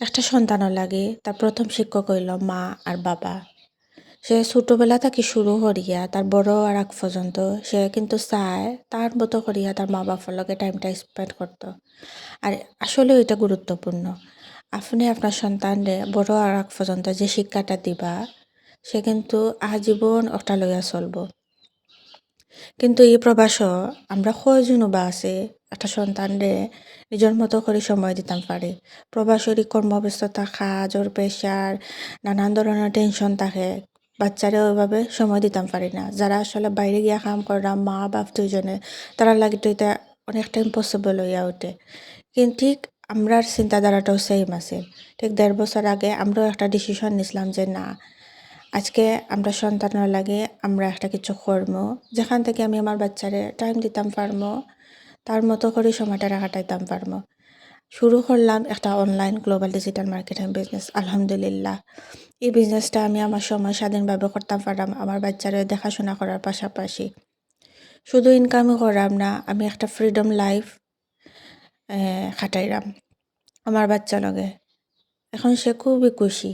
একটা সন্তানও লাগে তার প্রথম শিক্ষক হইল মা আর বাবা। সে ছোটবেলা থেকে শুরু করিয়া তার বড় আর আগ পর্যন্ত সে কিন্তু চায় তার মতো করিয়া তার মা বাবার লগে টাইমটা স্পেন্ড করত। আর আসলে এটা গুরুত্বপূর্ণ। আপনি আপনার সন্তানরে বড় আর আগ পর্যন্ত যে শিক্ষাটা দিবা সে কিন্তু আজীবন ওটা লইয়া চলব। কিন্তু এই প্রবাসও আমরা কয়জনও বা আছে একটা সন্তানরে নিজের মতো করে সময় দিতাম পারে। প্রবাসেরই কর্মব্যস্ততা, কাজের প্রেশার, নানান ধরনের টেনশন থাকে। বাচ্চারা ওইভাবে সময় দিতাম পারি না। যারা আসলে বাইরে গিয়া কাম করাম মা বাপ দুইজনে তারা লাগে তো এটা অনেকটা ইম্পসিবল হইয়া ওঠে। কিন্তু ঠিক আমরার চিন্তাধারাটাও সেম আছে। ঠিক ১.৫ বছর আগে আমরাও একটা ডিসিশন নিছিলাম যে না, আজকে আমরা সন্তানের লাগে আমরা একটা কিছু করবো যেখান থেকে আমি আমার বাচ্চারে টাইম দিতাম পারবো, তার মতো করে সময়টা কাটাইতাম পারবো। শুরু করলাম একটা online global digital marketing business. আলহামদুলিল্লাহ এই বিজনেসটা আমি আমার সময় স্বাধীনভাবে করতাম পারলাম আমার বাচ্চারে দেখাশোনা করার পাশাপাশি। শুধু ইনকামই করলাম না, আমি একটা ফ্রিডম লাইফ খাটাইলাম আমার বাচ্চা লগে। এখন সে খুবই খুশি।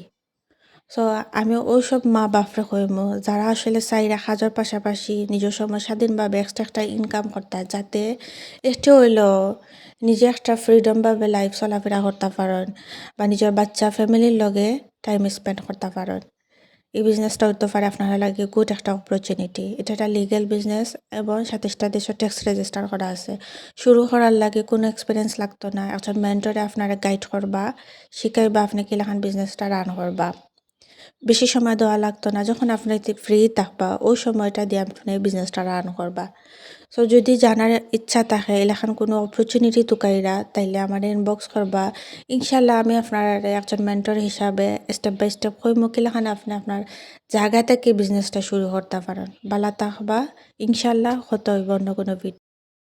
সো আমি ওইসব মা বাপরে কইমু যারা আসলে চাইরা কাজের পাশাপাশি নিজের সময় স্বাধীনভাবে এক্সট্রা একটা ইনকাম করতা, যাতে একটু হইলেও নিজে একটা ফ্রিডমভাবে লাইফ চলাফেরা করতে পারেন বা নিজের বাচ্চা ফ্যামিলির লগে টাইম স্পেন্ড করতে পারেন। এই বিজনেসটা হইতে পারে আপনারা লাগে গুড একটা অপরচুনিটি। এটা একটা লিগ্যাল বিজনেস এবং ২৭টা দেশের ট্যাক্স রেজিস্টার করা আছে। শুরু করার লাগে কোনো এক্সপিরিয়েন্স লাগতো না। একজন মেন্টরে আপনারা গাইড করবা, শিখাইবা আপনি কিলাখান বিজনেসটা রান করবা। বেশি সময় দেওয়া লাগতো না। যখন আপনি ফ্রি থাকবা ওই সময়টা দিয়ে আপনি বিজনেসটা রান করবা। সো যদি জানার ইচ্ছা থাকে এলাকান কোনো অপরচুনিটি তুকাইরা তাইলে আমার ইনবক্স করবা। ইনশাল্লাহ আমি আপনার একজন মেন্টর হিসাবে স্টেপ বাই স্টেপ কইমু কিলাখান আপনি আপনার জায়গা থেকে বিজনেসটা শুরু করতে পারেন। বালা থাকবা, ইনশাল্লাহ হতে হইব অন্য কোনো ভিডিও।